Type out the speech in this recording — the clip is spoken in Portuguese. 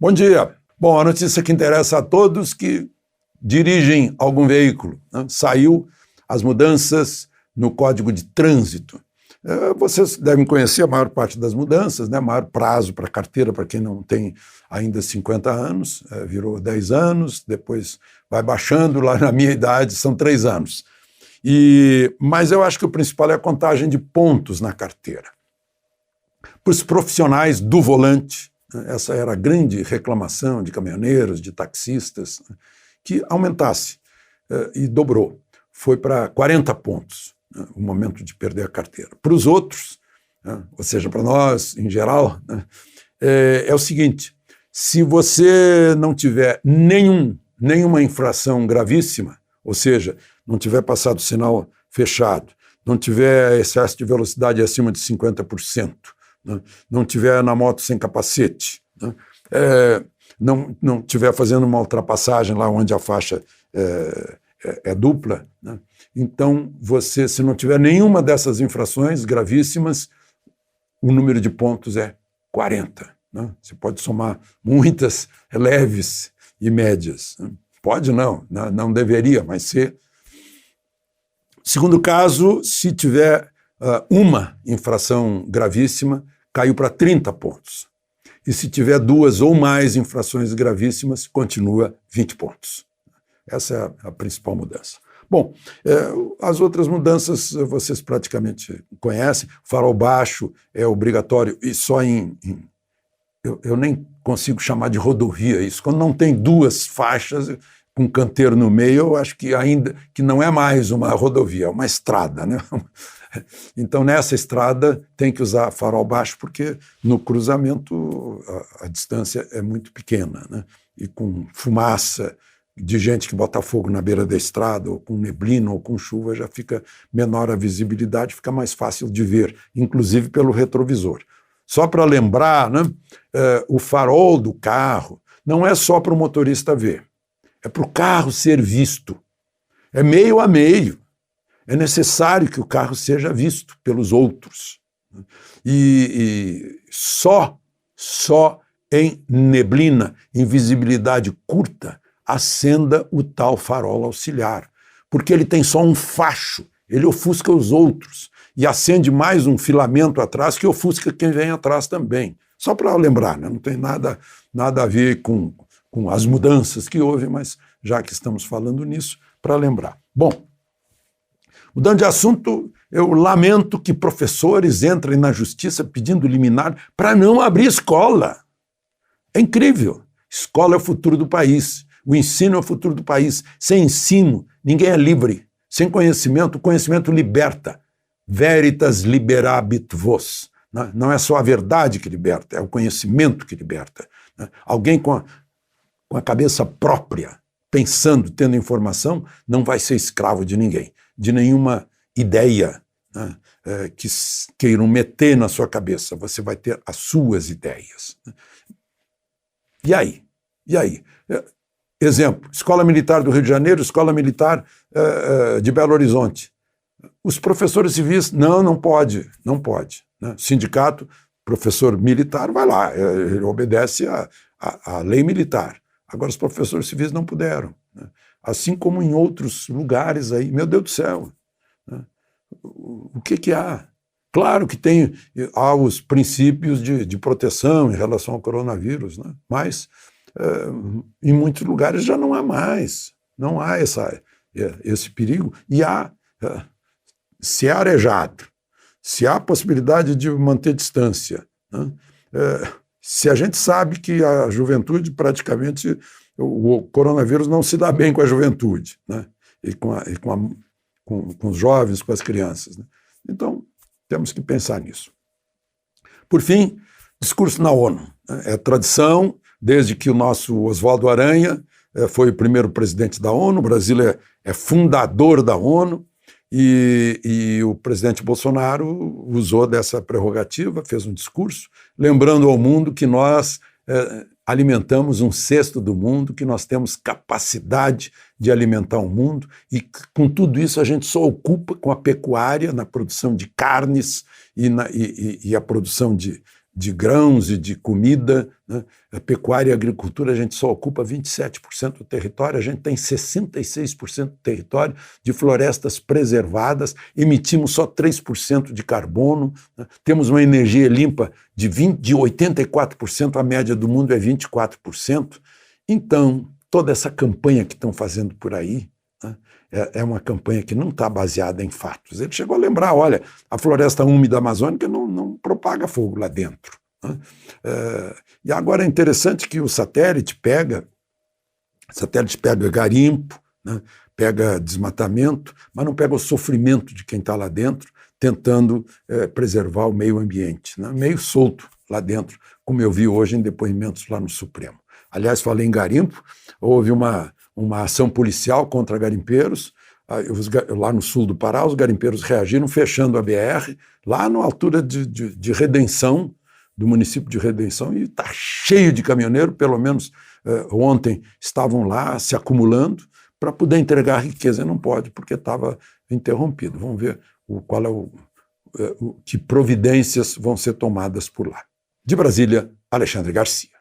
Bom dia. Bom, a notícia que interessa a todos que dirigem algum veículo, né? Saiu as mudanças no Código de Trânsito. Vocês devem conhecer a maior parte das mudanças, né? Maior prazo para carteira para quem não tem ainda 50 anos, virou 10 anos, depois vai baixando, lá na minha idade são 3 anos. Mas eu acho que o principal é a contagem de pontos na carteira. Para os profissionais do volante, essa era a grande reclamação de caminhoneiros, de taxistas, que aumentasse, e dobrou. Foi para 40 pontos, o momento de perder a carteira. Para os outros, ou seja, para nós, em geral, é o seguinte: se você não tiver nenhuma infração gravíssima, ou seja, não tiver passado o sinal fechado, não tiver excesso de velocidade acima de 50%, não tiver na moto sem capacete, não tiver fazendo uma ultrapassagem lá onde a faixa é dupla, então você, se não tiver nenhuma dessas infrações gravíssimas, o número de pontos é 40. Você pode somar muitas leves e médias. Pode não deveria, mas ser. Segundo caso, se tiver uma infração gravíssima, caiu para 30 pontos. E se tiver 2 ou mais infrações gravíssimas, continua 20 pontos. Essa é a principal mudança. Bom, as outras mudanças vocês praticamente conhecem. Farol baixo é obrigatório e só eu nem consigo chamar de rodovia isso. Quando não tem 2 faixas com canteiro no meio, eu acho que ainda que não é mais uma rodovia, é uma estrada, né? Então, nessa estrada, tem que usar farol baixo, porque no cruzamento a distância é muito pequena, né? E com fumaça de gente que bota fogo na beira da estrada, ou com neblina, ou com chuva, já fica menor a visibilidade, fica mais fácil de ver, inclusive pelo retrovisor. Só para lembrar, né, o farol do carro não é só para o motorista ver, é para o carro ser visto. É meio a meio. É necessário que o carro seja visto pelos outros. E só em neblina, em visibilidade curta, acenda o tal farol auxiliar. Porque ele tem só um facho, ele ofusca os outros. E acende mais um filamento atrás que ofusca quem vem atrás também. Só para lembrar, né? Não tem nada a ver com as mudanças que houve, mas já que estamos falando nisso, para lembrar. Bom, mudando de assunto, eu lamento que professores entrem na justiça pedindo liminar para não abrir escola. É incrível. Escola é o futuro do país. O ensino é o futuro do país. Sem ensino, ninguém é livre. Sem conhecimento, o conhecimento liberta. Veritas liberabit vos. Não é só a verdade que liberta, é o conhecimento que liberta. Alguém com a cabeça própria, pensando, tendo informação, não vai ser escravo de ninguém, de nenhuma ideia, né, que queiram meter na sua cabeça. Você vai ter as suas ideias. E aí? Exemplo, Escola Militar do Rio de Janeiro, Escola Militar de Belo Horizonte. Os professores civis, não pode. Né? Sindicato, professor militar, vai lá, ele obedece à lei militar. Agora, os professores civis não puderam. Né? Assim como em outros lugares aí. Meu Deus do céu. Né? O que há? Claro que há os princípios de proteção em relação ao coronavírus, né? Mas em muitos lugares já não há mais. Não há esse perigo. E se é arejado, se há possibilidade de manter distância, né? Se a gente sabe que a juventude praticamente, o coronavírus não se dá bem com a juventude, né? E com os jovens, com as crianças, né? Então, temos que pensar nisso. Por fim, discurso na ONU. É tradição, desde que o nosso Oswaldo Aranha foi o primeiro presidente da ONU, o Brasil é fundador da ONU, e o presidente Bolsonaro usou dessa prerrogativa, fez um discurso, lembrando ao mundo que nós alimentamos 1/6 do mundo, que nós temos capacidade de alimentar o mundo, e com tudo isso a gente só ocupa com a pecuária, na produção de carnes e a produção de de grãos e de comida, né? A pecuária e a agricultura, a gente só ocupa 27% do território, a gente tem 66% do território de florestas preservadas, emitimos só 3% de carbono, né? Temos uma energia limpa de 84%, a média do mundo é 24%. Então, toda essa campanha que estão fazendo por aí, né, é uma campanha que não está baseada em fatos. Ele chegou a lembrar, olha, a floresta úmida amazônica não propaga fogo lá dentro. Né? E agora é interessante que o satélite pega garimpo, né, pega desmatamento, mas não pega o sofrimento de quem está lá dentro, tentando preservar o meio ambiente, né, meio solto lá dentro, como eu vi hoje em depoimentos lá no Supremo. Aliás, falei em garimpo, houve uma ação policial contra garimpeiros, lá no sul do Pará, os garimpeiros reagiram fechando a BR, lá na altura de Redenção, do município de Redenção, e está cheio de caminhoneiro, pelo menos ontem estavam lá se acumulando para poder entregar a riqueza, e não pode, porque estava interrompido. Vamos ver que providências vão ser tomadas por lá. De Brasília, Alexandre Garcia.